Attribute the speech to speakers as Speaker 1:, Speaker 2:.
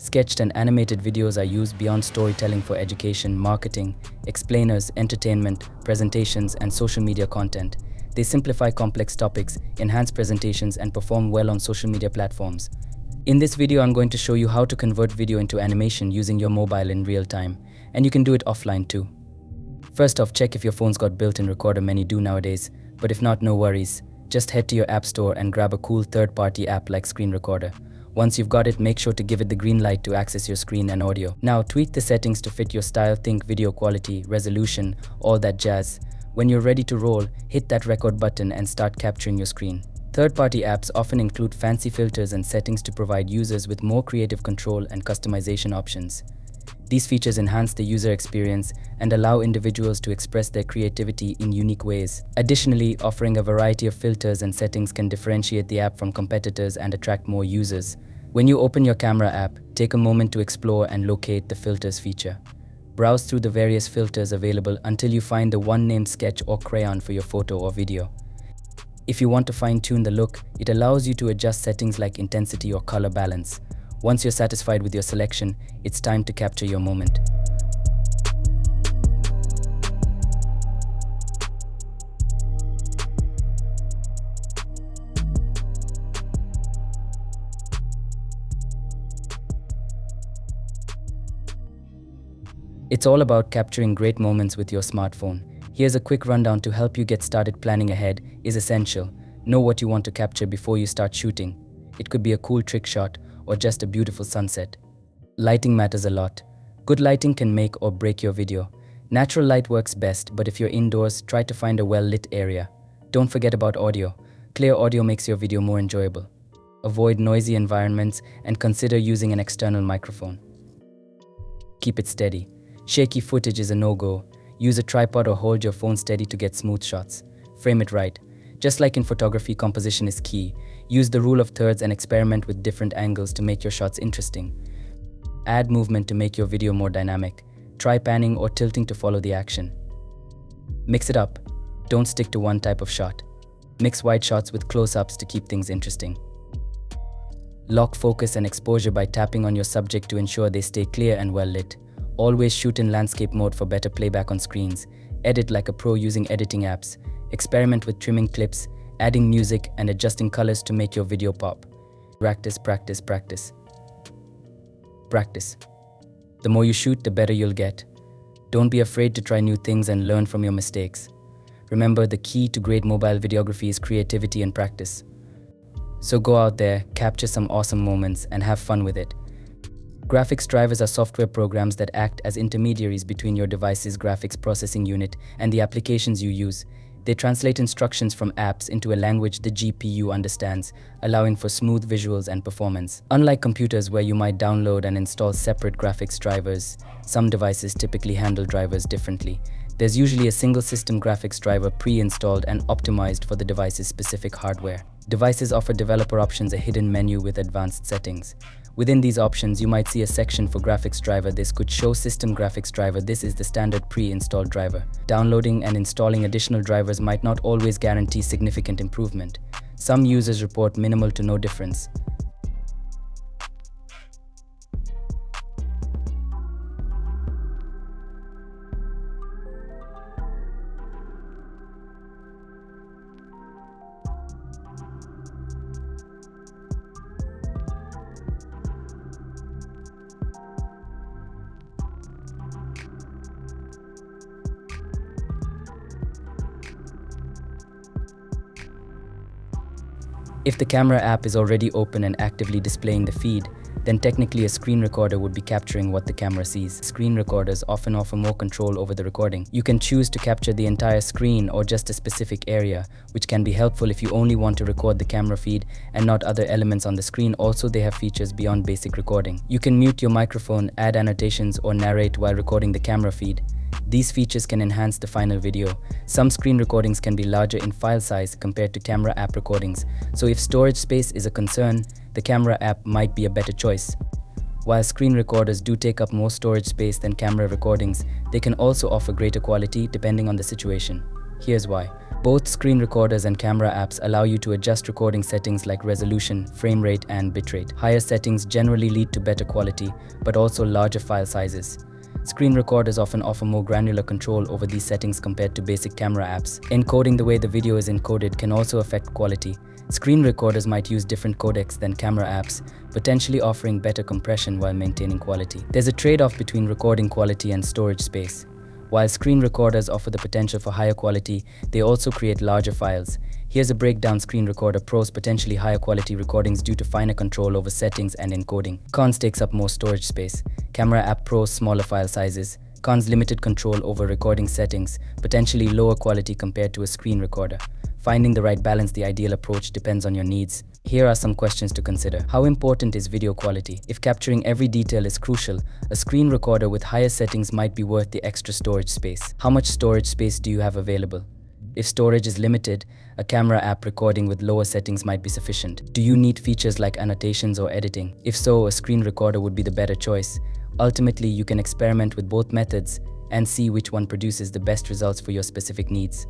Speaker 1: Sketched and animated videos are used beyond storytelling for education, marketing, explainers, entertainment, presentations, and social media content. They simplify complex topics, enhance presentations, and perform well on social media platforms. In this video, I'm going to show you how to convert video into animation using your mobile in real time, and you can do it offline too. First off, check if your phone's got built-in recorder. Many do nowadays, but if not, no worries. Just head to your app store and grab a cool third-party app like Screen Recorder. Once you've got it, make sure to give it the green light to access your screen and audio. Now, tweak the settings to fit your style. Think video quality, resolution, all that jazz. When you're ready to roll, hit that record button and start capturing your screen. Third-party apps often include fancy filters and settings to provide users with more creative control and customization options. These features enhance the user experience and allow individuals to express their creativity in unique ways. Additionally, offering a variety of filters and settings can differentiate the app from competitors and attract more users. When you open your camera app, take a moment to explore and locate the filters feature. Browse through the various filters available until you find the one named Sketch or Crayon for your photo or video. If you want to fine-tune the look, it allows you to adjust settings like intensity or color balance. Once you're satisfied with your selection, it's time to capture your moment. It's all about capturing great moments with your smartphone. Here's a quick rundown to help you get started. Planning ahead is essential. Know what you want to capture before you start shooting. It could be a cool trick shot or just a beautiful sunset. Lighting matters a lot. Good lighting can make or break your video. Natural light works best, but if you're indoors, try to find a well-lit area. Don't forget about audio. Clear audio makes your video more enjoyable. Avoid noisy environments and consider using an external microphone. Keep it steady. Shaky footage is a no-go. Use a tripod or hold your phone steady to get smooth shots. Frame it right. Just like in photography, composition is key. Use the rule of thirds and experiment with different angles to make your shots interesting. Add movement to make your video more dynamic. Try panning or tilting to follow the action. Mix it up. Don't stick to one type of shot. Mix wide shots with close-ups to keep things interesting. Lock focus and exposure by tapping on your subject to ensure they stay clear and well lit. Always shoot in landscape mode for better playback on screens. Edit like a pro using editing apps. Experiment with trimming clips, adding music, and adjusting colors to make your video pop. Practice, practice, practice. Practice. The more you shoot, the better you'll get. Don't be afraid to try new things and learn from your mistakes. Remember, the key to great mobile videography is creativity and practice. So go out there, capture some awesome moments, and have fun with it. Graphics drivers are software programs that act as intermediaries between your device's graphics processing unit and the applications you use. They translate instructions from apps into a language the GPU understands, allowing for smooth visuals and performance. Unlike computers where you might download and install separate graphics drivers, some devices typically handle drivers differently. There's usually a single system graphics driver pre-installed and optimized for the device's specific hardware. Devices offer developer options, a hidden menu with advanced settings. Within these options, you might see a section for graphics driver. This could show system graphics driver. This is the standard pre-installed driver. Downloading and installing additional drivers might not always guarantee significant improvement. Some users report minimal to no difference. If the camera app is already open and actively displaying the feed, then technically a screen recorder would be capturing what the camera sees. Screen recorders often offer more control over the recording. You can choose to capture the entire screen or just a specific area, which can be helpful if you only want to record the camera feed and not other elements on the screen. Also, they have features beyond basic recording. You can mute your microphone, add annotations, or narrate while recording the camera feed. These features can enhance the final video. Some screen recordings can be larger in file size compared to camera app recordings, so if storage space is a concern, the camera app might be a better choice. While screen recorders do take up more storage space than camera recordings, they can also offer greater quality depending on the situation. Here's why. Both screen recorders and camera apps allow you to adjust recording settings like resolution, frame rate, and bitrate. Higher settings generally lead to better quality, but also larger file sizes. Screen recorders often offer more granular control over these settings compared to basic camera apps. Encoding the way the video is encoded can also affect quality. Screen recorders might use different codecs than camera apps, potentially offering better compression while maintaining quality. There's a trade-off between recording quality and storage space. While screen recorders offer the potential for higher quality, they also create larger files. Here's a breakdown: Screen Recorder Pros: potentially higher quality recordings due to finer control over settings and encoding. Cons: takes up more storage space. Camera App Pros: smaller file sizes. Cons: limited control over recording settings, potentially lower quality compared to a screen recorder. Finding the right balance: the ideal approach depends on your needs. Here are some questions to consider. How important is video quality? If capturing every detail is crucial, a screen recorder with higher settings might be worth the extra storage space. How much storage space do you have available? If storage is limited, a camera app recording with lower settings might be sufficient. Do you need features like annotations or editing? If so, a screen recorder would be the better choice. Ultimately, you can experiment with both methods and see which one produces the best results for your specific needs.